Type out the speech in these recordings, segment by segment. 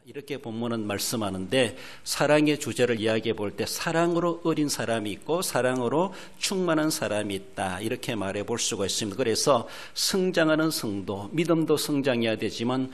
이렇게 본문은 말씀하는데 사랑의 주제를 이야기해 볼 때 사랑으로 어린 사람이 있고 사랑으로 충만한 사람이 있다 이렇게 말해 볼 수가 있습니다. 그래서 성장하는 성도, 믿음도 성장해야 되지만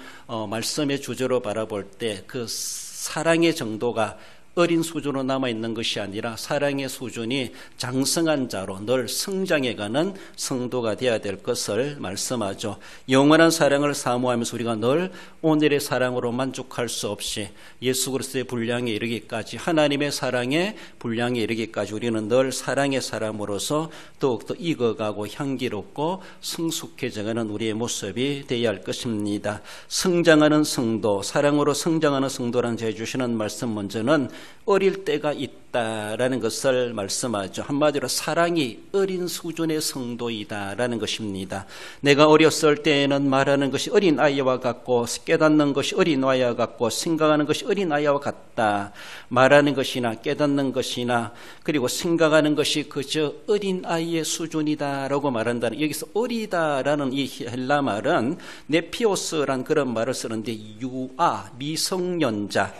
말씀의 주제로 바라볼 때 그 사랑의 정도가 어린 수준으로 남아있는 것이 아니라 사랑의 수준이 장성한 자로 늘 성장해가는 성도가 되어야 될 것을 말씀하죠. 영원한 사랑을 사모하면서 우리가 늘 오늘의 사랑으로 만족할 수 없이 예수 그리스도의 분량에 이르기까지, 하나님의 사랑의 분량에 이르기까지 우리는 늘 사랑의 사람으로서 더욱더 익어가고 향기롭고 성숙해져가는 우리의 모습이 되어야 할 것입니다. 성장하는 성도, 사랑으로 성장하는 성도라는 제 주시는 말씀 먼저는 어릴 때가 있다라는 것을 말씀하죠. 한마디로 사랑이 어린 수준의 성도이다라는 것입니다. 내가 어렸을 때에는 말하는 것이 어린아이와 같고 깨닫는 것이 어린아이와 같고 생각하는 것이 어린아이와 같다. 말하는 것이나 깨닫는 것이나 그리고 생각하는 것이 그저 어린아이의 수준이다라고 말한다는, 여기서 어리다라는 이 헬라 말은 네피오스라는 그런 말을 쓰는데 유아, 미성년자,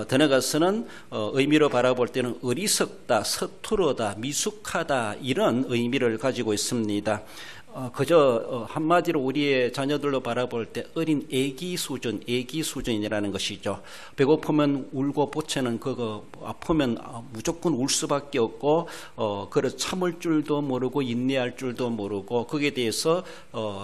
더 나아가서는 의미로 바라볼 때는 어리석다, 서투르다, 미숙하다 이런 의미를 가지고 있습니다. 그저 한마디로 우리의 자녀들로 바라볼 때 어린 애기 수준이라는 것이죠. 배고프면 울고 보채는 그거 아프면 무조건 울 수밖에 없고 그걸 참을 줄도 모르고 인내할 줄도 모르고 거기에 대해서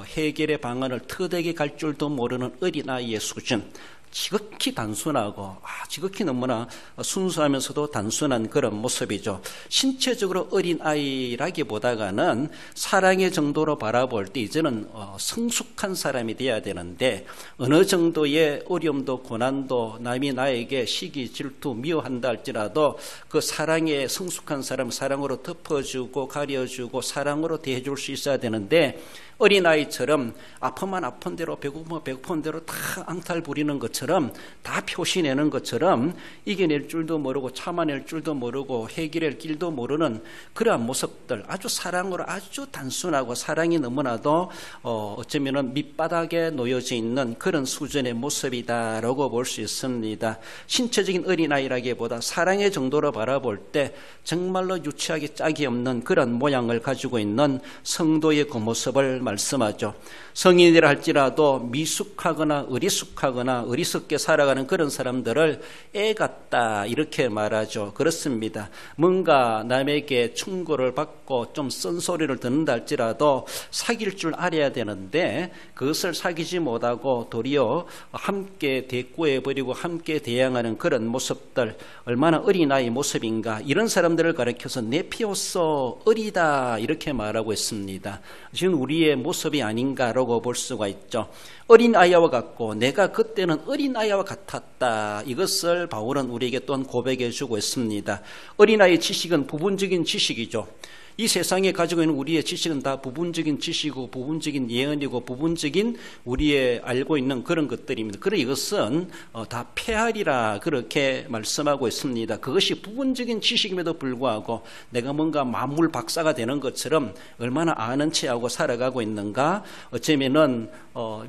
해결의 방안을 터득해 갈 줄도 모르는 어린아이의 수준. 지극히 단순하고 지극히 너무나 순수하면서도 단순한 그런 모습이죠. 신체적으로 어린아이라기보다는 사랑의 정도로 바라볼 때 이제는 성숙한 사람이 되어야 되는데 어느 정도의 어려움도 고난도 남이 나에게 시기 질투 미워한다 할지라도 그 사랑의 성숙한 사람, 사랑으로 덮어주고 가려주고 사랑으로 대해줄 수 있어야 되는데 어린아이처럼 아프면 아픈 대로 배고프면 배고픈 대로 다 앙탈 부리는 것처럼 다 표시내는 것처럼 이겨낼 줄도 모르고 참아낼 줄도 모르고 해결할 길도 모르는 그러한 모습들, 아주 사랑으로 아주 단순하고 사랑이 너무나도 어쩌면 밑바닥에 놓여져 있는 그런 수준의 모습이다라고 볼 수 있습니다. 신체적인 어린아이라기보다 사랑의 정도로 바라볼 때 정말로 유치하기 짝이 없는 그런 모양을 가지고 있는 성도의 그 모습을 말씀하죠. 성인이라 할지라도 미숙하거나 어리석게 살아가는 그런 사람들을 애 같다 이렇게 말하죠. 그렇습니다. 뭔가 남에게 충고를 받고 좀 쓴소리를 듣는다 할지라도 사귈 줄 알아야 되는데 그것을 사귀지 못하고 도리어 함께 대꾸해버리고 함께 대항하는 그런 모습들, 얼마나 어린아이 모습인가. 이런 사람들을 가리켜서 네피오소 어리다 이렇게 말하고 있습니다. 지금 우리의 모습이 아닌가라고 볼 수가 있죠. 어린아이와 같고 내가 그때는 어린아이와 같았다. 이것을 바울은 우리에게 또한 고백해 주고 있습니다. 어린아이의 지식은 부분적인 지식이죠. 이 세상에 가지고 있는 우리의 지식은 다 부분적인 지식이고 부분적인 예언이고 부분적인 우리의 알고 있는 그런 것들입니다. 그러나 이것은 다 폐활이라 그렇게 말씀하고 있습니다. 그것이 부분적인 지식임에도 불구하고 내가 뭔가 만물 박사가 되는 것처럼 얼마나 아는 체하고 살아가고 있는가. 어쩌면은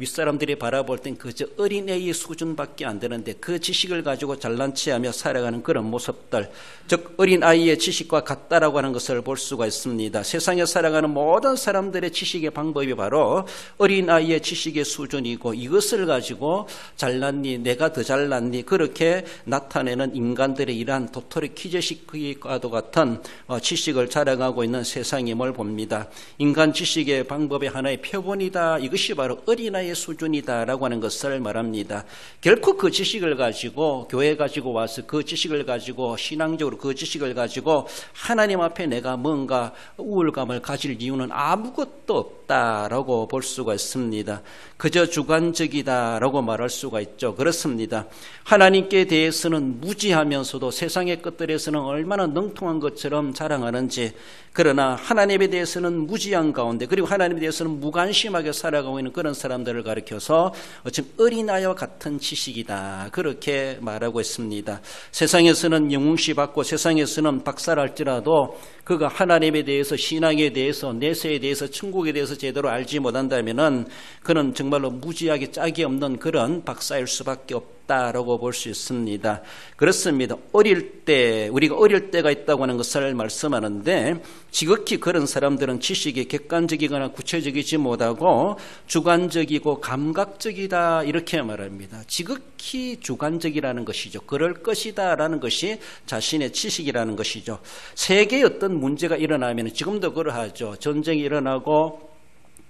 윗사람들이 바라볼 땐 그저 어린애의 수준밖에 안 되는데 그 지식을 가지고 잘난 체하며 살아가는 그런 모습들, 즉 어린아이의 지식과 같다라고 하는 것을 볼 수가 있습니다. 세상에 살아가는 모든 사람들의 지식의 방법이 바로 어린아이의 지식의 수준이고 이것을 가지고 잘났니 내가 더 잘났니 그렇게 나타내는 인간들의 이러한 도토리 키재식과도 같은 지식을 자랑하고 있는 세상임을 봅니다. 인간 지식의 방법의 하나의 표본이다. 이것이 바로 어린아이의 수준이다라고 하는 것을 말합니다. 결코 그 지식을 가지고 교회 가지고 와서 그 지식을 가지고 신앙적으로 그 지식을 가지고 하나님 앞에 내가 뭔가 우울감을 가질 이유는 아무것도 없다라고 볼 수가 있습니다. 그저 주관적이다라고 말할 수가 있죠. 그렇습니다. 하나님께 대해서는 무지하면서도 세상의 것들에서는 얼마나 능통한 것처럼 자랑하는지, 그러나 하나님에 대해서는 무지한 가운데 그리고 하나님에 대해서는 무관심하게 살아가고 있는 그런 사람들을 가리켜서 어쩜 어린아이와 같은 지식이다 그렇게 말하고 있습니다. 세상에서는 영웅시 받고 세상에서는 박사를 할지라도 그가 하나님에 대해서, 신앙에 대해서, 내세에 대해서, 천국에 대해서 제대로 알지 못한다면은 그는 정말로 무지하게 짝이 없는 그런 박사일 수밖에 없다. 있다라고 볼 수 있습니다. 그렇습니다. 우리가 어릴 때가 있다고 하는 것을 말씀하는데 지극히 그런 사람들은 지식이 객관적이거나 구체적이지 못하고 주관적이고 감각적이다 이렇게 말합니다. 지극히 주관적이라는 것이죠. 그럴 것이다라는 것이 자신의 지식이라는 것이죠. 세계에 어떤 문제가 일어나면 지금도 그러하죠. 전쟁이 일어나고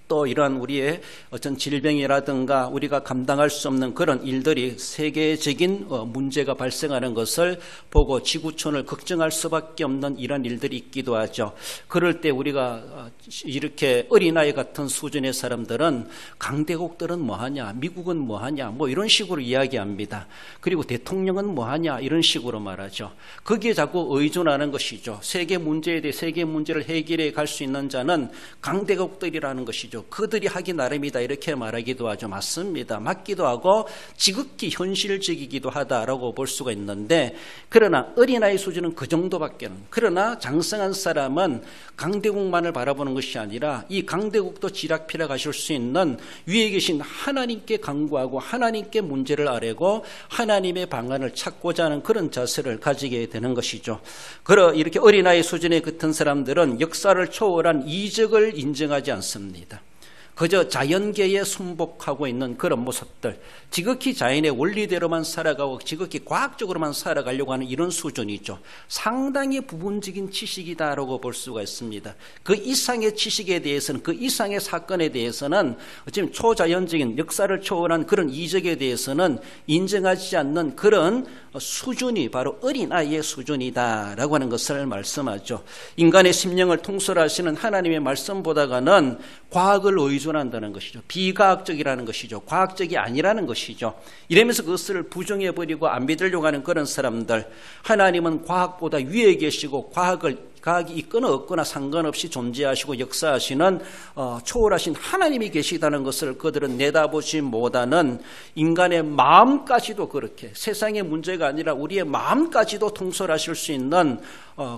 또 이러한 우리의 어떤 질병이라든가 우리가 감당할 수 없는 그런 일들이 세계적인 문제가 발생하는 것을 보고 지구촌을 걱정할 수밖에 없는 이런 일들이 있기도 하죠. 그럴 때 우리가 이렇게 어린아이 같은 수준의 사람들은 강대국들은 뭐하냐, 미국은 뭐하냐, 뭐 이런 식으로 이야기합니다. 그리고 대통령은 뭐하냐 이런 식으로 말하죠. 거기에 자꾸 의존하는 것이죠. 세계 문제에 대해 세계 문제를 해결해 갈 수 있는 자는 강대국들이라는 것이죠. 그들이 하기 나름이다 이렇게 말하기도 하죠. 맞습니다. 맞기도 하고 지극히 현실적이기도 하다라고 볼 수가 있는데 그러나 어린아이 수준은 그 정도밖에는 그러나 장성한 사람은 강대국만을 바라보는 것이 아니라 이 강대국도 지락피락 하실 수 있는 위에 계신 하나님께 간구하고 하나님께 문제를 아뢰고 하나님의 방안을 찾고자 하는 그런 자세를 가지게 되는 것이죠. 이렇게 어린아이 수준의 같은 사람들은 역사를 초월한 이적을 인정하지 않습니다. 그저 자연계에 순복하고 있는 그런 모습들, 지극히 자연의 원리대로만 살아가고 지극히 과학적으로만 살아가려고 하는 이런 수준이죠. 상당히 부분적인 지식이다라고 볼 수가 있습니다. 그 이상의 지식에 대해서는, 그 이상의 사건에 대해서는 어쩌면 초자연적인 역사를 초월한 그런 이적에 대해서는 인정하지 않는 그런 수준이 바로 어린아이의 수준이다라고 하는 것을 말씀하죠. 인간의 심령을 통솔하시는 하나님의 말씀보다는 과학을 의존한다는 것이죠. 비과학적이라는 것이죠. 과학적이 아니라는 것이죠. 이러면서 그것을 부정해버리고 안 믿으려고 하는 그런 사람들, 하나님은 과학보다 위에 계시고 과학이 있거나 없거나 상관없이 존재하시고 역사하시는 초월하신 하나님이 계시다는 것을 그들은 내다보지 못하는 인간의 마음까지도 그렇게 세상의 문제가 아니라 우리의 마음까지도 통솔하실 수 있는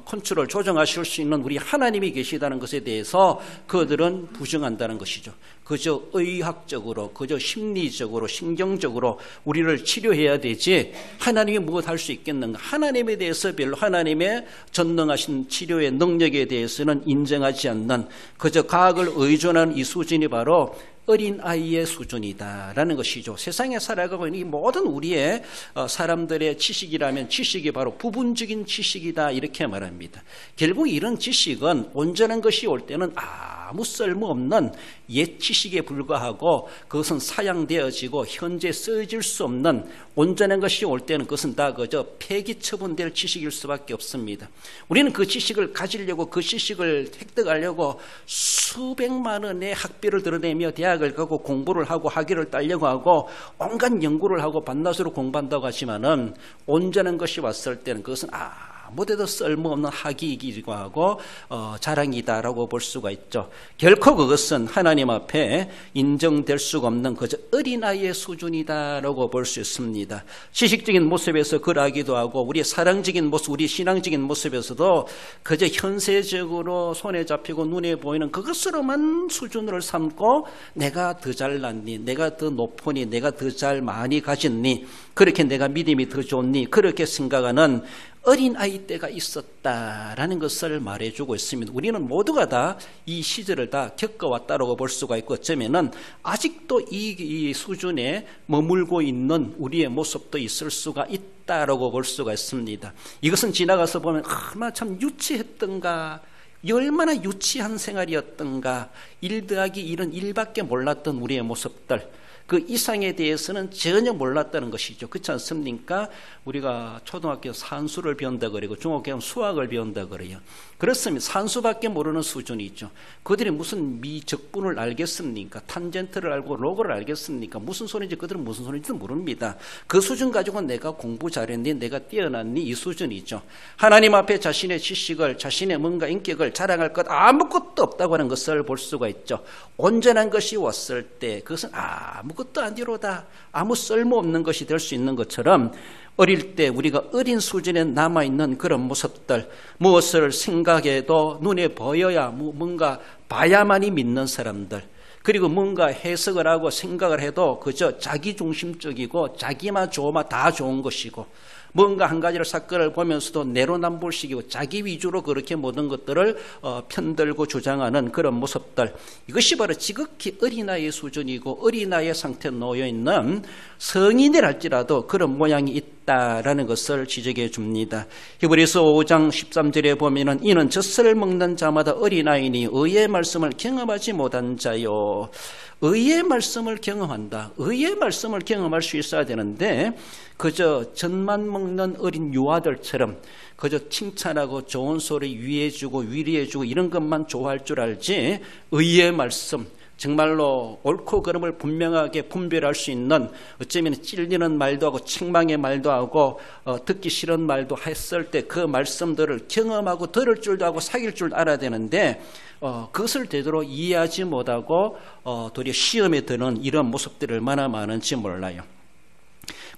컨트롤 조정하실 수 있는 우리 하나님이 계시다는 것에 대해서 그들은 부정한다는 것이죠. 그저 의학적으로 그저 심리적으로 신경적으로 우리를 치료해야 되지 하나님이 무엇 할 수 있겠는가. 하나님에 대해서 별로 하나님의 전능하신 치료의 능력에 대해서는 인정하지 않는 그저 과학을 의존하는 이 수준이 바로 어린아이의 수준이다라는 것이죠. 세상에 살아가고 있는 이 모든 우리의 사람들의 지식이라면 지식이 바로 부분적인 지식이다 이렇게 말합니다. 결국 이런 지식은 온전한 것이 올 때는 아무 쓸모없는 옛 지식에 불과하고 그것은 사양되어지고 현재 쓰여질 수 없는 온전한 것이 올 때는 그것은 다 그저 폐기 처분될 지식일 수밖에 없습니다. 우리는 그 지식을 가지려고 그 지식을 획득하려고 수백만 원의 학비를 들어내며 대학을 가고 공부를 하고 학위를 따려고 하고 온갖 연구를 하고 반나수로 공부한다고 하지만은 온전한 것이 왔을 때는 그것은 아무데도 쓸모없는 학위이기도 하고 자랑이다라고 볼 수가 있죠. 결코 그것은 하나님 앞에 인정될 수가 없는 그저 어린아이의 수준이다라고 볼 수 있습니다. 지식적인 모습에서 그러하기도 하고 우리의 사랑적인 모습, 우리 신앙적인 모습에서도 그저 현세적으로 손에 잡히고 눈에 보이는 그것으로만 수준을 삼고 내가 더 잘났니, 내가 더 높으니, 내가 더 잘 많이 가졌니, 그렇게 내가 믿음이 더 좋니, 그렇게 생각하는 어린아이 때가 있었다라는 것을 말해주고 있습니다. 우리는 모두가 다 이 시절을 다 겪어왔다라고 볼 수가 있고 어쩌면은 아직도 이 수준에 머물고 있는 우리의 모습도 있을 수가 있다라고 볼 수가 있습니다. 이것은 지나가서 보면 얼마나 참 유치했던가, 얼마나 유치한 생활이었던가, 1 더하기 1은 1밖에 몰랐던 우리의 모습들, 그 이상에 대해서는 전혀 몰랐다는 것이죠. 그렇지 않습니까? 우리가 초등학교 산수를 배운다 그러고 중학교 수학을 배운다 그래요. 그렇습니다. 산수밖에 모르는 수준이죠. 그들이 무슨 미적분을 알겠습니까? 탄젠트를 알고 로그를 알겠습니까? 무슨 소리인지 그들은 무슨 소리인지도 모릅니다. 그 수준 가지고 내가 공부 잘했니, 내가 뛰어났니, 이 수준이죠. 하나님 앞에 자신의 지식을, 자신의 뭔가 인격을 자랑할 것 아무것도 없다고 하는 것을 볼 수가 있죠. 온전한 것이 왔을 때 그것은 아무것도 아니로다, 아무 쓸모없는 것이 될 수 있는 것처럼 어릴 때 우리가 어린 수준에 남아있는 그런 모습들, 무엇을 생각해도 눈에 보여야 뭔가 봐야만이 믿는 사람들, 그리고 뭔가 해석을 하고 생각을 해도 그저 자기중심적이고 자기만 좋으면 다 좋은 것이고, 뭔가 한 가지를 사건을 보면서도 내로남불식이고 자기 위주로 그렇게 모든 것들을 편들고 주장하는 그런 모습들, 이것이 바로 지극히 어린아이의 수준이고 어린아이의 상태에 놓여있는 성인이랄지라도 그런 모양이 있다라는 것을 지적해 줍니다. 히브리서 5장 13절에 보면은 이는 젖을 먹는 자마다 어린아이니 의의 말씀을 경험하지 못한 자요. 의의 말씀을 경험한다. 의의 말씀을 경험할 수 있어야 되는데 그저 젖만 먹는 어린 유아들처럼 그저 칭찬하고 좋은 소리 위해주고 위로해주고 이런 것만 좋아할 줄 알지, 의의 말씀, 정말로 옳고 그름을 분명하게 분별할 수 있는, 어쩌면 찔리는 말도 하고 책망의 말도 하고 듣기 싫은 말도 했을 때 그 말씀들을 경험하고 들을 줄도 하고 사귈 줄 알아야 되는데 그것을 제대로 이해하지 못하고 도리어 시험에 드는 이런 모습들이 얼마나 많은지 몰라요.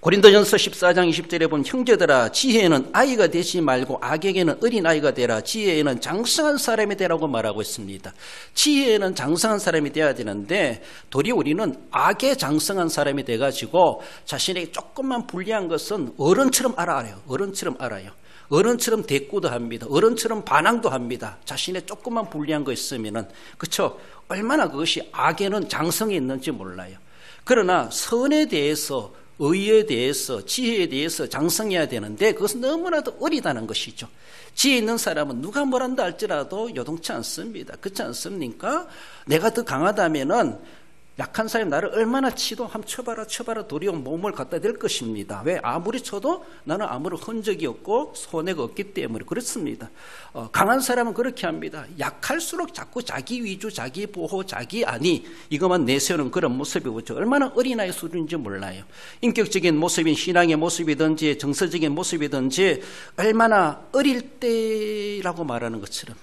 고린도전서 14장 20절에 보면 형제들아 지혜에는 아이가 되지 말고 악에게는 어린아이가 되라. 지혜에는 장성한 사람이 되라고 말하고 있습니다. 지혜에는 장성한 사람이 되어야 되는데 도리어 우리는 악에 장성한 사람이 돼가지고 자신에게 조금만 불리한 것은 어른처럼 알아요. 어른처럼 알아요. 어른처럼 대꾸도 합니다. 어른처럼 반항도 합니다. 자신의 조금만 불리한 거 있으면은, 그렇죠? 얼마나 그것이 악에는 장성이 있는지 몰라요. 그러나 선에 대해서, 의에 대해서, 지혜에 대해서 장성해야 되는데 그것은 너무나도 어리다는 것이죠. 지혜 있는 사람은 누가 뭐란다 할지라도 요동치 않습니다. 그렇지 않습니까? 내가 더 강하다면은 약한 사람이 나를 얼마나 치도 한번 쳐봐라 도리어 몸을 갖다 댈 것입니다. 왜? 아무리 쳐도 나는 아무런 흔적이 없고 손해가 없기 때문에 그렇습니다. 강한 사람은 그렇게 합니다. 약할수록 자꾸 자기 위주, 자기 보호, 자기 아니 이것만 내세우는 그런 모습이 오죠. 얼마나 어린아이 수준인지 몰라요. 인격적인 모습인 신앙의 모습이든지 정서적인 모습이든지 얼마나 어릴 때라고 말하는 것처럼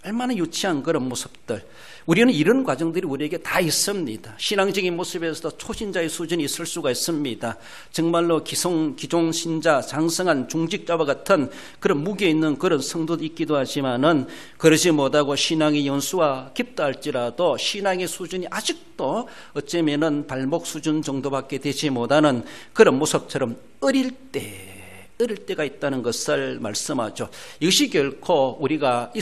얼마나 유치한 그런 모습들, 우리는 이런 과정들이 우리에게 다 있습니다. 신앙적인 모습에서도 초신자의 수준이 있을 수가 있습니다. 정말로 기종 신자, 장성한 중직자와 같은 그런 무게 있는 그런 성도도 있기도 하지만은 그러지 못하고 신앙의 연수가 깊다 할지라도 신앙의 수준이 아직도 어쩌면은 발목 수준 정도밖에 되지 못하는 그런 모습처럼 어릴 때가 있다는 것을 말씀하죠. 이것이 결코 우리가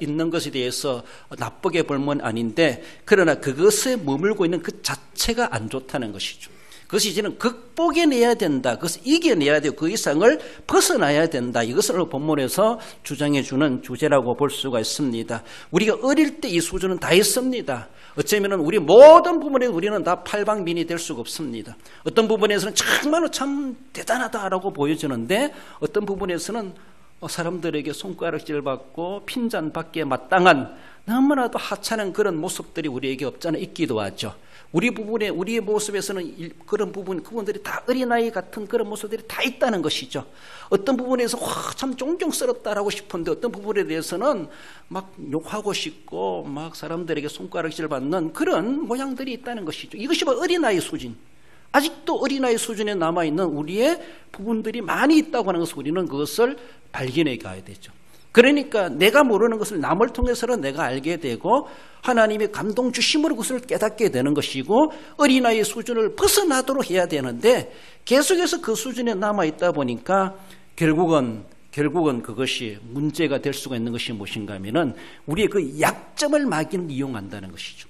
있는 것에 대해서 나쁘게 볼면 아닌데, 그러나 그것에 머물고 있는 그 자체가 안 좋다는 것이죠. 그것이 이제는 극복해내야 된다. 그것을 이겨내야 되고 그 이상을 벗어나야 된다. 이것을 본문에서 주장해주는 주제라고 볼 수가 있습니다. 우리가 어릴 때 이 수준은 다 있습니다. 어쩌면 우리 모든 부분에 우리는 다 팔방민이 될 수가 없습니다. 어떤 부분에서는 정말로 참 대단하다라고 보여지는데 어떤 부분에서는 사람들에게 손가락질 받고 핀잔받기에 마땅한 너무나도 하찮은 그런 모습들이 우리에게 없잖아 있기도 하죠. 우리의 모습에서는 그런 그분들이 다 어린아이 같은 그런 모습들이 다 있다는 것이죠. 어떤 부분에서 참 존경스럽다라고 싶은데 어떤 부분에 대해서는 막 욕하고 싶고 막 사람들에게 손가락질 받는 그런 모양들이 있다는 것이죠. 이것이 바로 어린아이 수준. 아직도 어린아이 수준에 남아있는 우리의 부분들이 많이 있다고 하는 것을 우리는 그것을 발견해 가야 되죠. 그러니까 내가 모르는 것을 남을 통해서는 내가 알게 되고 하나님의 감동 주심으로 그것을 깨닫게 되는 것이고 어린아이의 수준을 벗어나도록 해야 되는데 계속해서 그 수준에 남아있다 보니까 결국은 그것이 문제가 될 수가 있는 것이 무엇인가 하면은 우리의 그 약점을 마귀는 이용한다는 것이죠.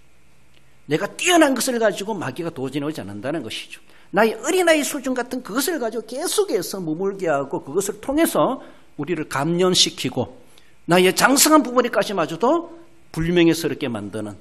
내가 뛰어난 것을 가지고 마귀가 도전하지 않는다는 것이죠. 나의 어린아이 수준 같은 그것을 가지고 계속해서 머물게 하고 그것을 통해서 우리를 감련시키고 나의 장성한 부분에까지마저도 불명예스럽게 만드는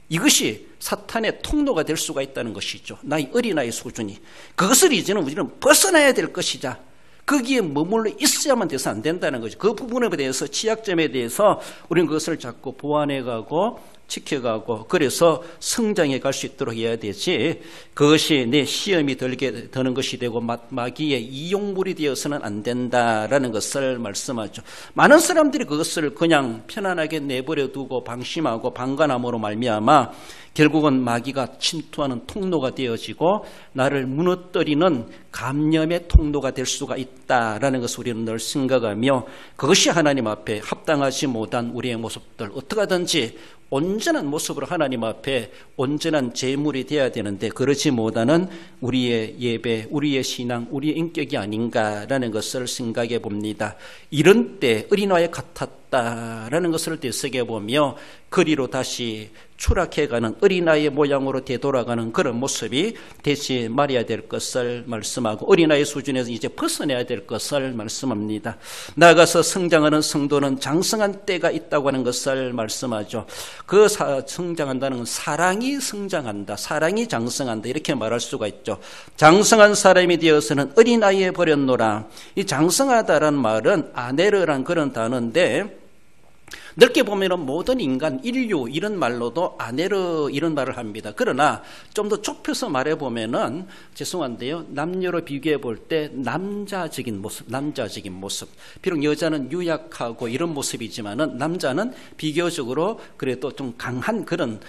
이것이 사탄의 통로가 될 수가 있다는 것이죠. 나의 어린아이 수준이. 그것을 이제는 우리는 벗어나야 될 것이자 거기에 머물러 있어야만 돼서 안 된다는 거죠. 그 부분에 대해서 취약점에 대해서 우리는 그것을 자꾸 보완해가고 지켜가고 그래서 성장해 갈 수 있도록 해야 되지 그것이 내 시험이 드는 것이 되고 마귀의 이용물이 되어서는 안 된다라는 것을 말씀하죠. 많은 사람들이 그것을 그냥 편안하게 내버려 두고 방심하고 방관함으로 말미암아 결국은 마귀가 침투하는 통로가 되어지고 나를 무너뜨리는 감염의 통로가 될 수가 있다라는 것을 우리는 늘 생각하며 그것이 하나님 앞에 합당하지 못한 우리의 모습들 어떻게 하든지 온전한 모습으로 하나님 앞에 온전한 제물이 되어야 되는데 그렇지 못하는 우리의 예배, 우리의 신앙, 우리의 인격이 아닌가라는 것을 생각해 봅니다. 이런 때 어린아이 같았다라는 것을 되새겨보며 그리로 다시 추락해가는 어린아이의 모양으로 되돌아가는 그런 모습이 되지 말아야 될 것을 말씀하고 어린아이 수준에서 이제 벗어나야 될 것을 말씀합니다. 나아가서 성장하는 성도는 장성한 때가 있다고 하는 것을 말씀하죠. 그 성장한다는 건 사랑이 성장한다, 사랑이 장성한다 이렇게 말할 수가 있죠. 장성한 사람이 되어서는 어린아이에 버렸노라. 이 장성하다라는 말은 아네르란 그런 단어인데 넓게 보면 모든 인간, 인류 이런 말로도 아네르 이런 말을 합니다. 그러나 좀 더 좁혀서 말해보면은 죄송한데요. 남녀로 비교해 볼 때 남자적인 모습. 비록 여자는 유약하고 이런 모습이지만은 남자는 비교적으로 그래도 좀 강한 그런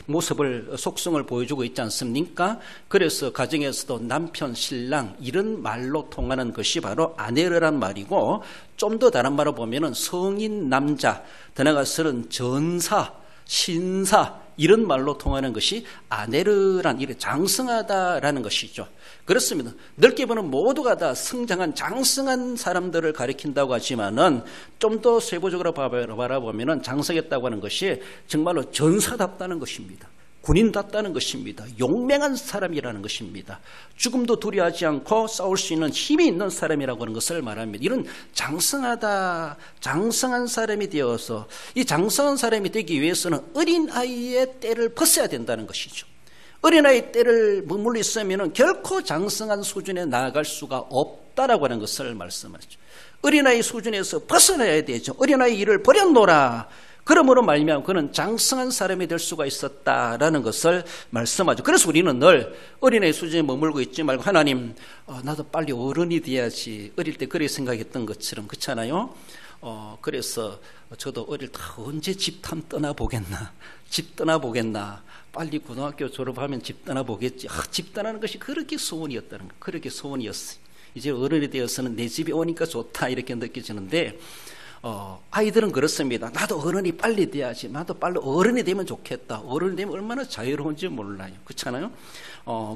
모습을 속성을 보여주고 있지 않습니까? 그래서 가정에서도 남편, 신랑 이런 말로 통하는 것이 바로 아네르란 말이고 좀 더 다른 말로 보면은 성인 남자, 더 나아가서는 전사, 신사 이런 말로 통하는 것이 아네르란 이렇게 장성하다라는 것이죠. 그렇습니다. 넓게 보면 모두가 다 성장한 장성한 사람들을 가리킨다고 하지만은 좀 더 세부적으로 바라보면은 장성했다고 하는 것이 정말로 전사답다는 것입니다. 군인답다는 것입니다. 용맹한 사람이라는 것입니다. 죽음도 두려워하지 않고 싸울 수 있는 힘이 있는 사람이라고 하는 것을 말합니다. 이런 장성하다, 장성한 사람이 되어서 이 장성한 사람이 되기 위해서는 어린아이의 때를 벗어야 된다는 것이죠. 어린아이 때를 머물러 있으면 결코 장성한 수준에 나아갈 수가 없다라고 하는 것을 말씀하죠. 어린아이 수준에서 벗어나야 되죠. 어린아이 일을 버렸노라. 그러므로 말미암아 그는 장성한 사람이 될 수가 있었다라는 것을 말씀하죠. 그래서 우리는 늘 어린아이 수준에 머물고 있지 말고 하나님 나도 빨리 어른이 돼야지. 어릴 때 그렇게 생각했던 것처럼 그렇잖아요. 그래서 저도 어릴 때 언제 집탐 떠나보겠나. 집 떠나보겠나. 빨리 고등학교 졸업하면 집 떠나보겠지. 집 떠나는 것이 그렇게 소원이었다는 거. 그렇게 소원이었어요. 이제 어른이 되어서는 내 집에 오니까 좋다 이렇게 느껴지는데 아이들은 그렇습니다. 나도 어른이 빨리 돼야지. 나도 빨리 어른이 되면 좋겠다. 어른이 되면 얼마나 자유로운지 몰라요. 그렇잖아요.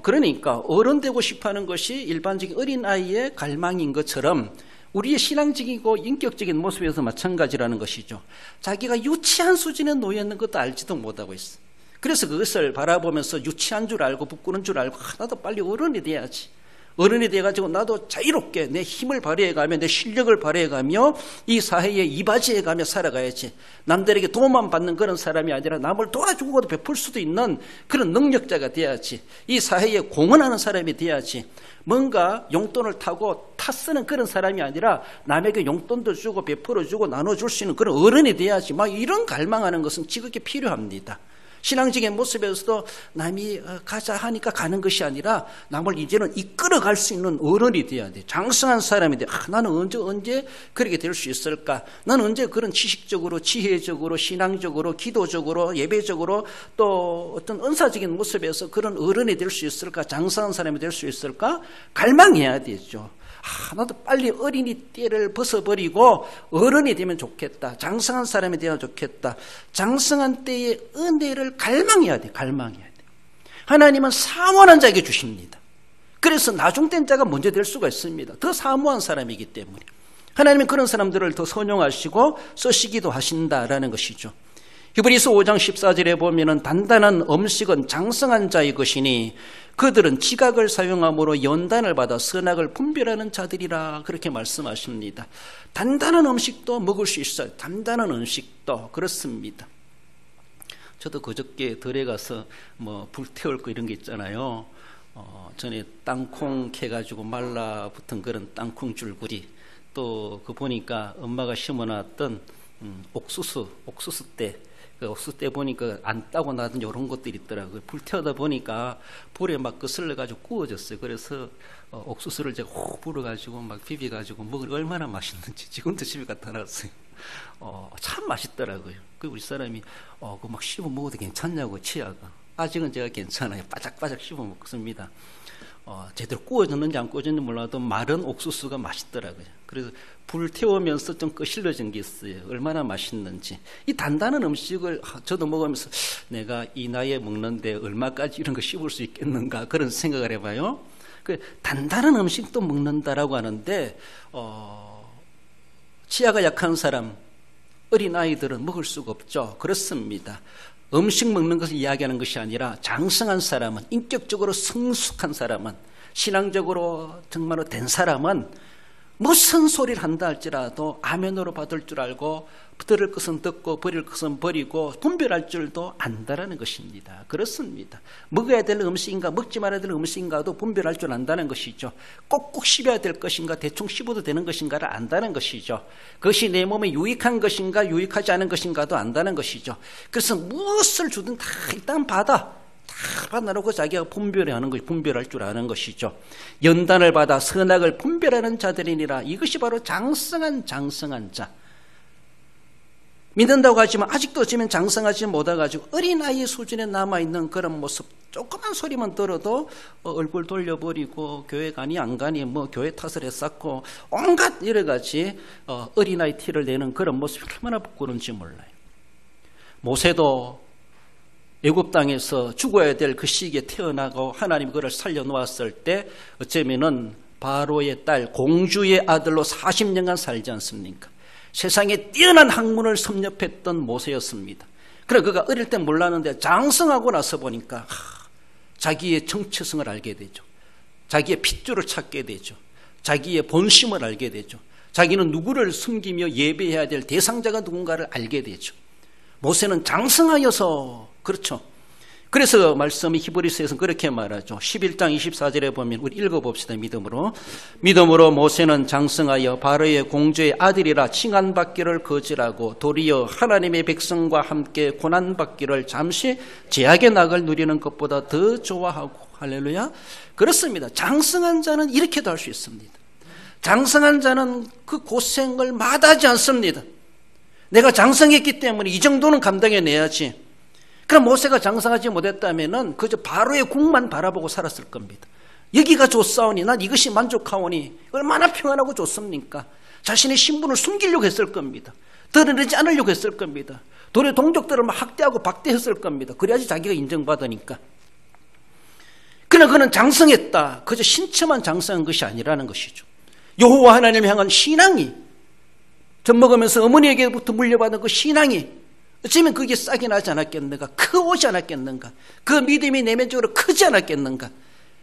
그러니까 어른 되고 싶어하는 것이 일반적인 어린아이의 갈망인 것처럼 우리의 신앙적이고 인격적인 모습에서 마찬가지라는 것이죠. 자기가 유치한 수준에 놓여 있는 것도 알지도 못하고 있어. 그래서 그것을 바라보면서 유치한 줄 알고 부끄러운 줄 알고 나도 빨리 어른이 돼야지. 어른이 돼가지고 나도 자유롭게 내 힘을 발휘해가며 내 실력을 발휘해가며 이 사회에 이바지해가며 살아가야지. 남들에게 도움만 받는 그런 사람이 아니라 남을 도와주고도 베풀 수도 있는 그런 능력자가 돼야지. 이 사회에 공헌하는 사람이 돼야지. 뭔가 용돈을 타고 쓰는 그런 사람이 아니라 남에게 용돈도 주고 베풀어주고 나눠줄 수 있는 그런 어른이 돼야지. 막 이런 갈망하는 것은 지극히 필요합니다. 신앙적인 모습에서도 남이 가자 하니까 가는 것이 아니라 남을 이제는 이끌어갈 수 있는 어른이 돼야 돼. 장성한 사람이 돼. 나는 언제 그렇게 될 수 있을까? 나는 언제 그런 지식적으로, 지혜적으로, 신앙적으로, 기도적으로, 예배적으로 또 어떤 은사적인 모습에서 그런 어른이 될 수 있을까? 장성한 사람이 될 수 있을까? 갈망해야 되죠. 나도 빨리 어린이 때를 벗어버리고 어른이 되면 좋겠다. 장성한 사람이 되면 좋겠다. 장성한 때의 은혜를 갈망해야 돼. 갈망해야 돼. 하나님은 사모하는 자에게 주십니다. 그래서 나중된 자가 먼저 될 수가 있습니다. 더 사모한 사람이기 때문에. 하나님은 그런 사람들을 더 선용하시고 쓰시기도 하신다라는 것이죠. 히브리서 5장 14절에 보면은 단단한 음식은 장성한 자의 것이니 그들은 지각을 사용함으로 연단을 받아 선악을 분별하는 자들이라 그렇게 말씀하십니다. 단단한 음식도 먹을 수 있어요. 단단한 음식도 그렇습니다. 저도 그저께 들에 가서 불 태울 거 이런 게 있잖아요. 전에 땅콩 캐가지고 말라붙은 그런 땅콩 줄구리 또 그 보니까 엄마가 심어놨던 옥수수 때 그 옥수수 때 보니까 안 따고 나던 이런 것들이 있더라고요. 불 태우다 보니까 불에 막 거슬려가지고 구워졌어요. 그래서 옥수수를 제가 호 불어가지고 막 비벼가지고 먹으니 얼마나 맛있는지 지금도 집에 갖다 놨어요. 참 맛있더라고요. 그 우리 사람이 그 막 씹어 먹어도 괜찮냐고 치아가. 아직은 제가 괜찮아요. 바짝바짝 씹어 먹습니다. 제대로 구워졌는지 안 구워졌는지 몰라도 마른 옥수수가 맛있더라고요. 그래서 불 태우면서 좀 거실러진 게 있어요. 얼마나 맛있는지. 이 단단한 음식을 저도 먹으면서 내가 이 나이에 먹는데 얼마까지 이런 거 씹을 수 있겠는가 그런 생각을 해봐요. 그 단단한 음식도 먹는다라고 하는데 치아가 약한 사람, 어린아이들은 먹을 수가 없죠. 그렇습니다. 음식 먹는 것을 이야기하는 것이 아니라 장성한 사람은, 인격적으로 성숙한 사람은, 신앙적으로 정말로 된 사람은 무슨 소리를 한다 할지라도 아멘으로 받을 줄 알고 들을 것은 듣고 버릴 것은 버리고 분별할 줄도 안다라는 것입니다. 그렇습니다. 먹어야 될 음식인가 먹지 말아야 될 음식인가도 분별할 줄 안다는 것이죠. 꼭꼭 씹어야 될 것인가 대충 씹어도 되는 것인가를 안다는 것이죠. 그것이 내 몸에 유익한 것인가 유익하지 않은 것인가도 안다는 것이죠. 그래서 무엇을 주든 다 일단 다 받아놓고 자기가 분별하는 것이 분별할 줄 아는 것이죠. 연단을 받아 선악을 분별하는 자들이니라. 이것이 바로 장성한 자. 믿는다고 하지만 아직도 어쩌면 장성하지 못해가지고 어린아이 수준에 남아있는 그런 모습, 조그만 소리만 들어도 얼굴 돌려버리고 교회 가니 안 가니 교회 탓을 했었고 온갖 여러 가지 어린아이 티를 내는 그런 모습이 얼마나 부끄러운지 몰라요. 모세도 애굽 땅에서 죽어야 될 그 시기에 태어나고 하나님 그를 살려놓았을 때 어쩌면은 바로의 딸 공주의 아들로 40년간 살지 않습니까? 세상에 뛰어난 학문을 섭렵했던 모세였습니다. 그래 그가 어릴 때 몰랐는데 장성하고 나서 보니까 자기의 정체성을 알게 되죠. 자기의 핏줄을 찾게 되죠. 자기의 본심을 알게 되죠. 자기는 누구를 섬기며 예배해야 될 대상자가 누군가를 알게 되죠. 모세는 장성하여서 그렇죠. 그래서 말씀이 히브리서에서는 그렇게 말하죠. 11장 24절에 보면 우리 읽어봅시다. 믿음으로 모세는 장성하여 바로의 공주의 아들이라 칭한받기를 거절하고 도리어 하나님의 백성과 함께 고난받기를 잠시 제약의 낙을 누리는 것보다 더 좋아하고. 할렐루야. 그렇습니다. 장성한 자는 이렇게도 할 수 있습니다. 장성한 자는 그 고생을 마다하지 않습니다. 내가 장성했기 때문에 이 정도는 감당해내야지. 그럼 모세가 장성하지 못했다면은 그저 바로의 궁만 바라보고 살았을 겁니다. 여기가 좋사오니 난 이것이 만족하오니 얼마나 평안하고 좋습니까? 자신의 신분을 숨기려고 했을 겁니다. 드러내지 않으려고 했을 겁니다. 도리어 동족들을 막 학대하고 박대했을 겁니다. 그래야지 자기가 인정받으니까. 그러나 그는 장성했다. 그저 신체만 장성한 것이 아니라는 것이죠. 여호와 하나님을 향한 신앙이, 젖 먹으면서 어머니에게부터 물려받은 그 신앙이 어쩌면 그게 싹이 나지 않았겠는가? 크오지 않았겠는가? 그 믿음이 내면적으로 크지 않았겠는가?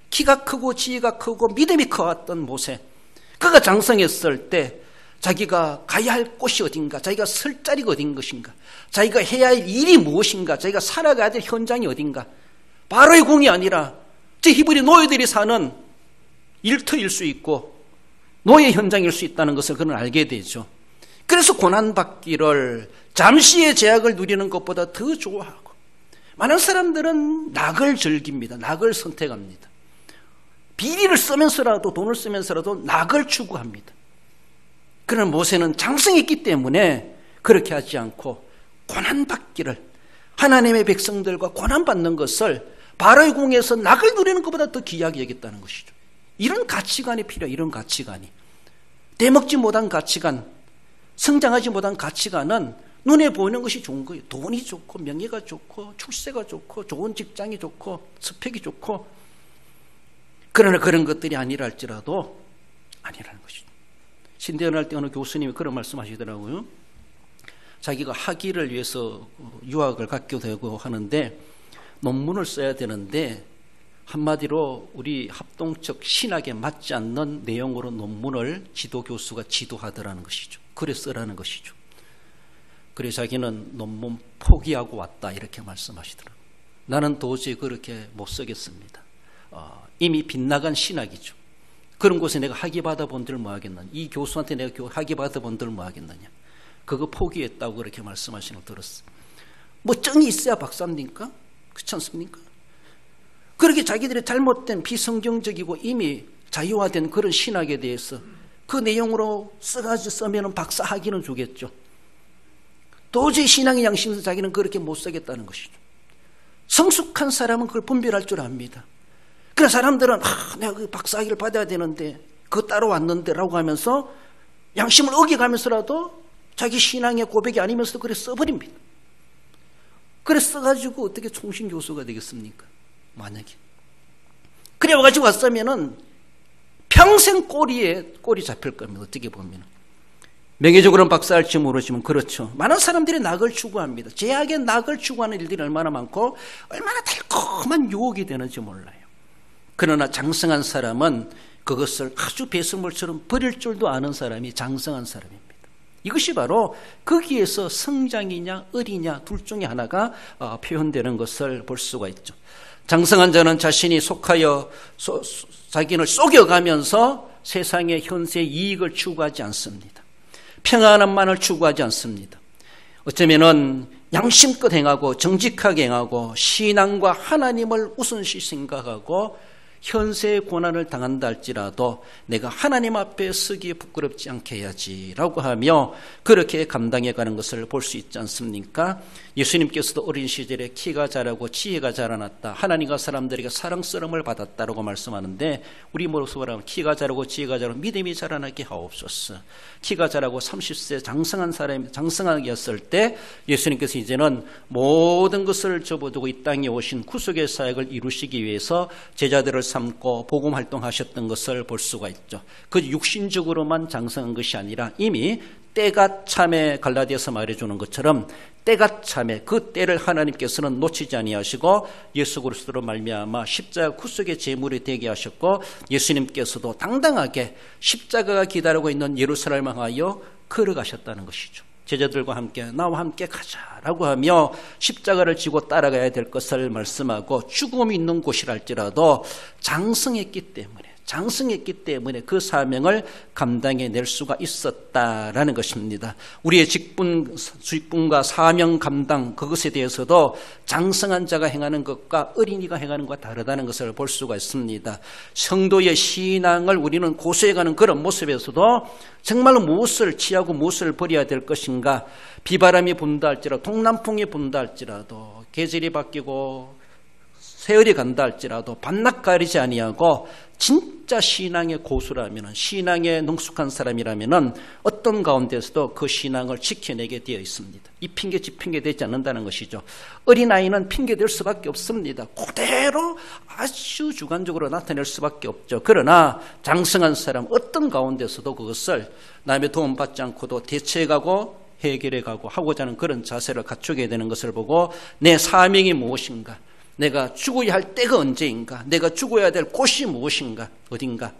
키가 크고 지혜가 크고 믿음이 커왔던 모세, 그가 장성했을 때 자기가 가야 할 곳이 어딘가, 자기가 설 자리가 어딘 것인가, 자기가 해야 할 일이 무엇인가, 자기가 살아가야 될 현장이 어딘가, 바로의 궁이 아니라 저 히브리 노예들이 사는 일터일 수 있고 노예 현장일 수 있다는 것을 그는 알게 되죠. 그래서 고난받기를 잠시의 제약을 누리는 것보다 더 좋아하고, 많은 사람들은 낙을 즐깁니다. 낙을 선택합니다. 비리를 쓰면서라도, 돈을 쓰면서라도 낙을 추구합니다. 그러나 모세는 장성했기 때문에 그렇게 하지 않고 고난받기를, 하나님의 백성들과 고난받는 것을 바로의 궁에서 낙을 누리는 것보다 더 귀하게 여겼다는 것이죠. 이런 가치관이 필요해요. 이런 가치관이. 대먹지 못한 가치관, 성장하지 못한 가치관은 눈에 보이는 것이 좋은 거예요. 돈이 좋고 명예가 좋고 출세가 좋고 좋은 직장이 좋고 스펙이 좋고, 그러나 그런 것들이 아니라 할지라도 아니라는 것이죠. 신대원할 때 어느 교수님이 그런 말씀하시더라고요. 자기가 학위를 위해서 유학을 가게 되고 하는데 논문을 써야 되는데 한마디로 우리 합동적 신학에 맞지 않는 내용으로 논문을 지도교수가 지도하더라는 것이죠. 글에 쓰라는 것이죠. 그래서 자기는 논문 포기하고 왔다 이렇게 말씀하시더라고요. 나는 도저히 그렇게 못 쓰겠습니다. 이미 빗나간 신학이죠. 그런 곳에 내가 학위 받아본들 뭐하겠느냐, 이 교수한테 내가 학위 받아본들 뭐하겠느냐, 그거 포기했다고 그렇게 말씀하시는 걸 들었어요. 뭐 정이 있어야 박사입니까? 그렇지 않습니까? 그렇게 자기들의 잘못된 비성경적이고 이미 자유화된 그런 신학에 대해서 그 내용으로 쓰면 박사 학위는 주겠죠. 도저히 신앙의 양심에서 자기는 그렇게 못 쓰겠다는 것이죠. 성숙한 사람은 그걸 분별할 줄 압니다. 그런 사람들은 내가 그 박사학위를 받아야 되는데 그거 따로 왔는데 라고 하면서 양심을 어겨가면서라도 자기 신앙의 고백이 아니면서도 그래 써버립니다. 그래 써가지고 어떻게 총신교수가 되겠습니까? 만약에 그래 와가지고 왔으면은 평생 꼬리 잡힐 겁니다. 어떻게 보면 명예적으로는 박사할지 모르지만 그렇죠. 많은 사람들이 낙을 추구합니다. 제약의 낙을 추구하는 일들이 얼마나 많고 얼마나 달콤한 유혹이 되는지 몰라요. 그러나 장성한 사람은 그것을 아주 배설물처럼 버릴 줄도 아는 사람이 장성한 사람입니다. 이것이 바로 거기에서 성장이냐 어리냐 둘 중에 하나가 표현되는 것을 볼 수가 있죠. 장성한 자는 자신이 속하여 자기를 속여가면서 세상의 현세의 이익을 추구하지 않습니다. 평안함만을 추구하지 않습니다. 어쩌면은 양심껏 행하고 정직하게 행하고 신앙과 하나님을 우선시 생각하고 현세의 고난을 당한다 할지라도 내가 하나님 앞에 서기에 부끄럽지 않게 해야지라고 하며 그렇게 감당해 가는 것을 볼 수 있지 않습니까? 예수님께서도 어린 시절에 키가 자라고 지혜가 자라났다. 하나님과 사람들에게 사랑스러움을 받았다라고 말씀하는데 우리 모습으로 말하면 키가 자라고 지혜가 자라고 믿음이 자라나게 하옵소서. 키가 자라고 30세 장성한 사람이 장성하였을 때 예수님께서 이제는 모든 것을 접어두고 이 땅에 오신 구속의 사역을 이루시기 위해서 제자들을 삼고 복음 활동하셨던 것을 볼 수가 있죠. 그 육신적으로만 장성한 것이 아니라 이미 때가 참에 갈라디아서 말해주는 것처럼 때가 참에 그 때를 하나님께서는 놓치지 아니하시고 예수 그리스도로 말미암아 십자가 구속의 제물이 되게 하셨고 예수님께서도 당당하게 십자가가 기다리고 있는 예루살렘을 향하여 걸어가셨다는 것이죠. 제자들과 함께 나와 함께 가자라고 하며 십자가를 지고 따라가야 될 것을 말씀하고 죽음이 있는 곳이랄지라도 장성했기 때문에 그 사명을 감당해낼 수가 있었다라는 것입니다. 우리의 직분과 사명 감당 그것에 대해서도 장성한 자가 행하는 것과 어린이가 행하는 것과 다르다는 것을 볼 수가 있습니다. 성도의 신앙을 우리는 고수해가는 그런 모습에서도 정말로 무엇을 취하고 무엇을 버려야 될 것인가, 비바람이 분다 할지라도 동남풍이 분다 할지라도 계절이 바뀌고 세월이 간다 할지라도 반낙 가리지 아니하고 진짜 신앙의 고수라면, 신앙에 능숙한 사람이라면 어떤 가운데서도 그 신앙을 지켜내게 되어 있습니다. 이 핑계 지 핑계 되지 않는다는 것이죠. 어린아이는 핑계 될 수밖에 없습니다. 그대로 아주 주관적으로 나타낼 수밖에 없죠. 그러나 장성한 사람 어떤 가운데서도 그것을 남의 도움 받지 않고도 대처해가고 해결해가고 하고자 하는 그런 자세를 갖추게 되는 것을 보고 내 사명이 무엇인가, 내가 죽어야 할 때가 언제인가, 내가 죽어야 될 곳이 무엇인가, 어딘가,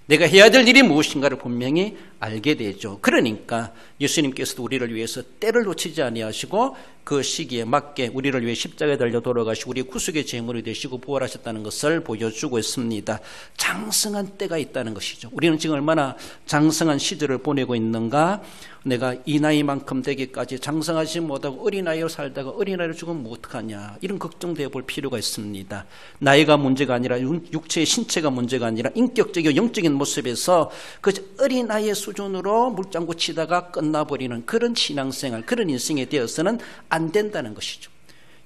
내가 해야 될 일이 무엇인가를 분명히 알게 되죠. 그러니까 예수님께서도 우리를 위해서 때를 놓치지 아니하시고 그 시기에 맞게 우리를 위해 십자가에 달려 돌아가시고 우리 구속의 제물이 되시고 부활하셨다는 것을 보여주고 있습니다. 장성한 때가 있다는 것이죠. 우리는 지금 얼마나 장성한 시절을 보내고 있는가. 내가 이 나이만큼 되기까지 장성하지 못하고 어린아이로 살다가 어린아이로 죽으면 어떡하냐, 이런 걱정되어 볼 필요가 있습니다. 나이가 문제가 아니라 육체의 신체가 문제가 아니라 인격적이고 영적인 모습에서 그 어린아이의 수준으로 물장구 치다가 끝나버리는 그런 신앙생활, 그런 인생에 되어서는 안 된다는 것이죠.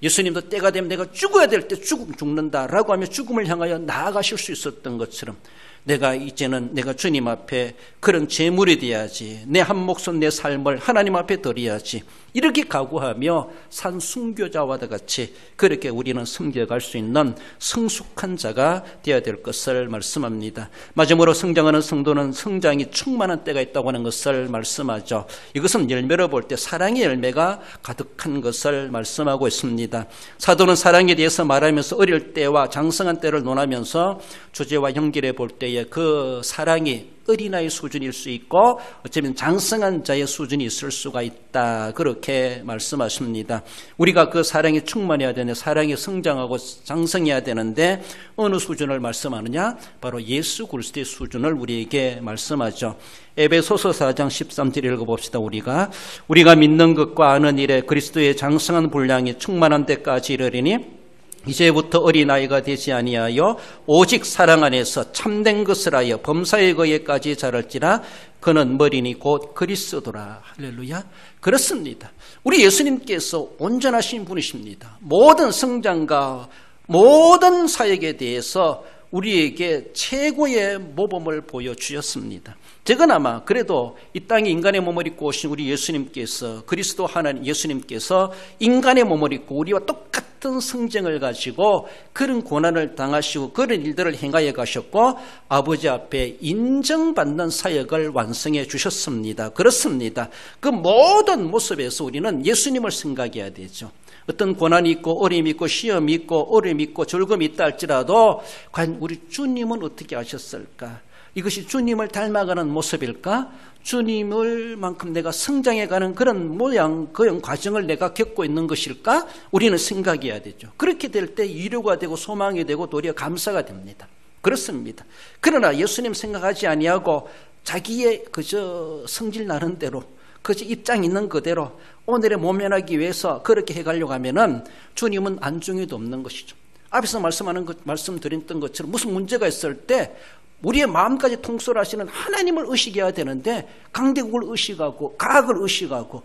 예수님도 때가 되면 내가 죽어야 될 때 죽는다라고 하며 죽음을 향하여 나아가실 수 있었던 것처럼 내가 이제는 내가 주님 앞에 그런 제물이 돼야지, 내 한 목숨 내 삶을 하나님 앞에 드려야지, 이렇게 각오하며 산 순교자와 같이 그렇게 우리는 섬겨갈 수 있는 성숙한 자가 되어야 될 것을 말씀합니다. 마지막으로 성장하는 성도는 성장이 충만한 때가 있다고 하는 것을 말씀하죠. 이것은 열매로 볼 때 사랑의 열매가 가득한 것을 말씀하고 있습니다. 사도는 사랑에 대해서 말하면서 어릴 때와 장성한 때를 논하면서 주제와 연결해 볼 때에 그 사랑이 어린아이 수준일 수 있고 어쩌면 장성한 자의 수준이 있을 수가 있다, 그렇게 말씀하십니다. 우리가 그 사랑이 충만해야 되는데, 사랑이 성장하고 장성해야 되는데 어느 수준을 말씀하느냐, 바로 예수 그리스도의 수준을 우리에게 말씀하죠. 에베소서 4장 13절 읽어봅시다. 우리가 믿는 것과 아는 일에 그리스도의 장성한 분량이 충만한 데까지 이르리니 이제부터 어린아이가 되지 아니하여 오직 사랑 안에서 참된 것을 하여 범사에 거기까지 자랄지라. 그는 머리니 곧 그리스도라. 할렐루야. 그렇습니다. 우리 예수님께서 온전하신 분이십니다. 모든 성장과 모든 사역에 대해서 우리에게 최고의 모범을 보여주셨습니다. 저거나마 그래도 이 땅에 인간의 몸을 입고 오신 우리 예수님께서, 그리스도 하나님 예수님께서 인간의 몸을 입고 우리와 똑같은 성정을 가지고 그런 고난을 당하시고 그런 일들을 행하여 가셨고 아버지 앞에 인정받는 사역을 완성해 주셨습니다. 그렇습니다. 그 모든 모습에서 우리는 예수님을 생각해야 되죠. 어떤 고난이 있고 어려움이 있고 시험이 있고 어려움이 있고 즐거움이 있다 할지라도 과연 우리 주님은 어떻게 하셨을까? 이것이 주님을 닮아가는 모습일까? 주님을 만큼 내가 성장해가는 그런 모양, 그런 과정을 내가 겪고 있는 것일까? 우리는 생각해야 되죠. 그렇게 될 때 위로가 되고 소망이 되고 도리어 감사가 됩니다. 그렇습니다. 그러나 예수님 생각하지 아니하고 자기의 그저 성질 나는 대로 그저 입장 있는 그대로 오늘의 모면하기 위해서 그렇게 해가려고 하면은 주님은 안중에도 없는 것이죠. 앞에서 말씀드렸던 것처럼 무슨 문제가 있을 때 우리의 마음까지 통솔하시는 하나님을 의식해야 되는데 강대국을 의식하고 과학을 의식하고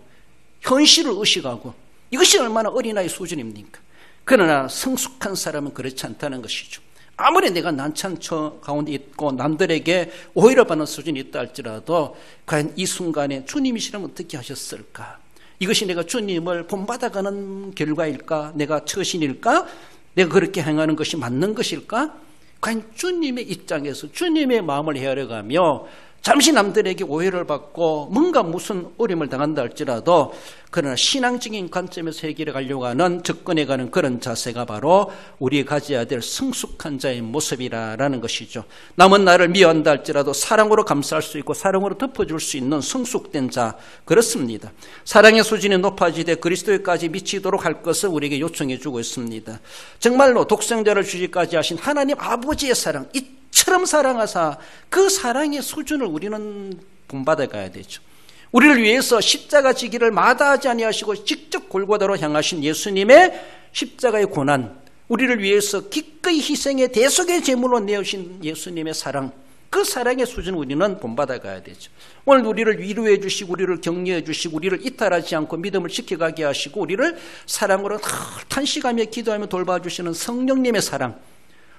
현실을 의식하고 이것이 얼마나 어린아이 수준입니까? 그러나 성숙한 사람은 그렇지 않다는 것이죠. 아무리 내가 난처 가운데 있고 남들에게 오해를 받는 수준이 있다 할지라도 과연 이 순간에 주님이시라면 어떻게 하셨을까? 이것이 내가 주님을 본받아가는 결과일까? 내가 처신일까? 내가 그렇게 행하는 것이 맞는 것일까? 과연 주님의 입장에서 주님의 마음을 헤아려가며 잠시 남들에게 오해를 받고 뭔가 무슨 어려움을 당한다 할지라도 그러나 신앙적인 관점에서 해결해 가려고 하는 접근해가는 그런 자세가 바로 우리가 가져야 될 성숙한 자의 모습이라는 것이죠. 남은 나를 미워한다 할지라도 사랑으로 감싸할 수 있고 사랑으로 덮어줄 수 있는 성숙된 자, 그렇습니다. 사랑의 수준이 높아지되 그리스도에까지 미치도록 할 것을 우리에게 요청해 주고 있습니다. 정말로 독생자를 주시기까지 하신 하나님 아버지의 사랑, 이처럼 사랑하사 그 사랑의 수준을 우리는 본받아 가야 되죠. 우리를 위해서 십자가 지기를 마다하지 아니하시고 직접 골고다로 향하신 예수님의 십자가의 고난, 우리를 위해서 기꺼이 희생의 대속의 제물로 내어신 예수님의 사랑, 그 사랑의 수준을 우리는 본받아 가야 되죠. 오늘 우리를 위로해 주시고 우리를 격려해 주시고 우리를 이탈하지 않고 믿음을 지켜가게 하시고 우리를 사랑으로 탄식하며 기도하며 돌봐주시는 성령님의 사랑,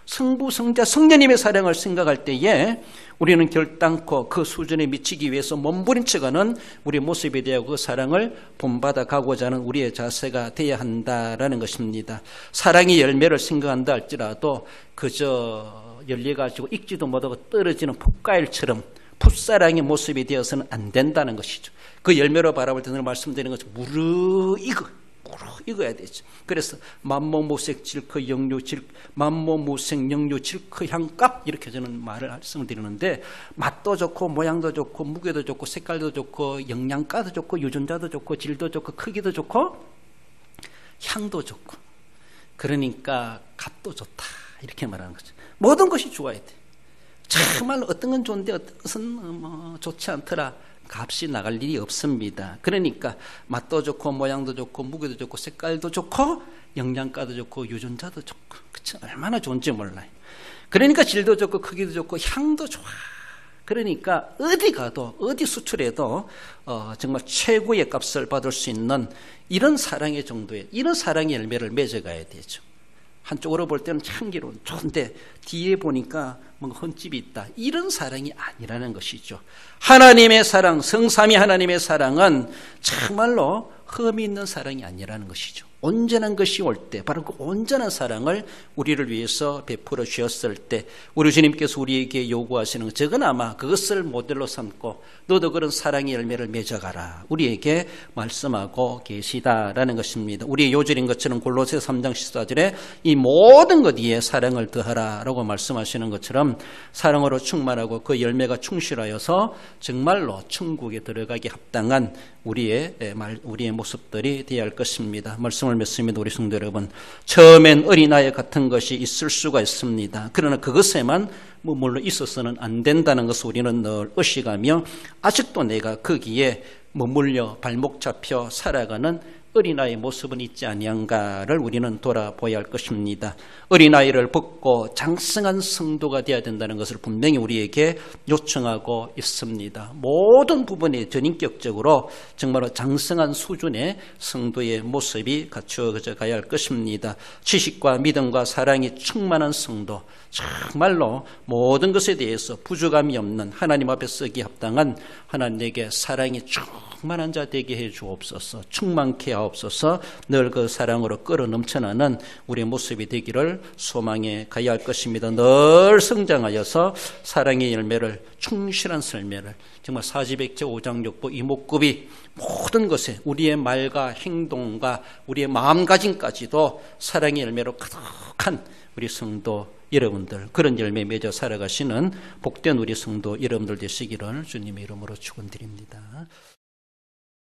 성부, 성자, 성령님의 사랑을 생각할 때에 우리는 결단코 그 수준에 미치기 위해서 몸부림쳐가는 우리의 모습에 대하여 그 사랑을 본받아 가고자 하는 우리의 자세가 되어야 한다라는 것입니다. 사랑의 열매를 생각한다 할지라도 그저 열려가지고 익지도 못하고 떨어지는 풋과일처럼 풋사랑의 모습이 되어서는 안 된다는 것이죠. 그 열매로 바라볼 때 늘 말씀드리는 것은 무르익어야 되죠. 그래서 만모무색 질크 영류 질 만모무색 영류 질크 향값 이렇게 저는 말씀을 드리는데 맛도 좋고 모양도 좋고 무게도 좋고 색깔도 좋고 영양가도 좋고 유전자도 좋고 질도 좋고 크기도 좋고 향도 좋고 그러니까 값도 좋다 이렇게 말하는 거죠. 모든 것이 좋아야 돼. 정말 어떤 건 좋은데 어떤 것은 좋지 않더라. 값이 나갈 일이 없습니다. 그러니까 맛도 좋고 모양도 좋고 무게도 좋고 색깔도 좋고 영양가도 좋고 유전자도 좋고 그치? 얼마나 좋은지 몰라요. 그러니까 질도 좋고 크기도 좋고 향도 좋아. 그러니까 어디 가도 어디 수출해도 정말 최고의 값을 받을 수 있는 이런 사랑의 정도의 이런 사랑의 열매를 맺어가야 되죠. 한쪽으로 볼 때는 향기로운 좋은데 뒤에 보니까 뭔가 흠집이 있다. 이런 사랑이 아니라는 것이죠. 하나님의 사랑, 성삼위 하나님의 사랑은 정말로 흠이 있는 사랑이 아니라는 것이죠. 온전한 것이 올 때 바로 그 온전한 사랑을 우리를 위해서 베풀어 주셨을 때 우리 주님께서 우리에게 요구하시는 것, 적은 아마 그것을 모델로 삼고 너도 그런 사랑의 열매를 맺어가라 우리에게 말씀하고 계시다라는 것입니다. 우리의 요절인 것처럼 골로새서 3장 14절에 이 모든 것 위에 사랑을 더하라라고 말씀하시는 것처럼 사랑으로 충만하고 그 열매가 충실하여서 정말로 천국에 들어가기 합당한 우리의 모습들이 되어야 할 것입니다. 말씀을 맺습니다. 우리 성도 여러분, 처음엔 어린아이 같은 것이 있을 수가 있습니다. 그러나 그것에만 물론 있어서는 안 된다는 것을 우리는 늘 의식하며 아직도 내가 거기에 머물려 발목 잡혀 살아가는 어린아이의 모습은 있지 아니한가를 우리는 돌아보아야 할 것입니다. 어린아이를 벗고 장성한 성도가 되어야 된다는 것을 분명히 우리에게 요청하고 있습니다. 모든 부분이 전인격적으로 정말로 장성한 수준의 성도의 모습이 갖추어져 가야 할 것입니다. 지식과 믿음과 사랑이 충만한 성도, 정말로 모든 것에 대해서 부족함이 없는 하나님 앞에 쓰기 합당한 하나님에게 사랑이 충만한 자 되게 해 주옵소서. 충만케 하옵소서. 늘 그 사랑으로 끌어 넘쳐나는 우리의 모습이 되기를 소망해 가야 할 것입니다. 늘 성장하여서 사랑의 열매를, 충실한 설매를, 정말 사지백제 오장육부 이목구비 모든 것에 우리의 말과 행동과 우리의 마음가짐까지도 사랑의 열매로 가득한 우리 성도 여러분들, 그런 열매 맺어 살아가시는 복된 우리 성도 여러분들 되시기를 주님의 이름으로 축원드립니다.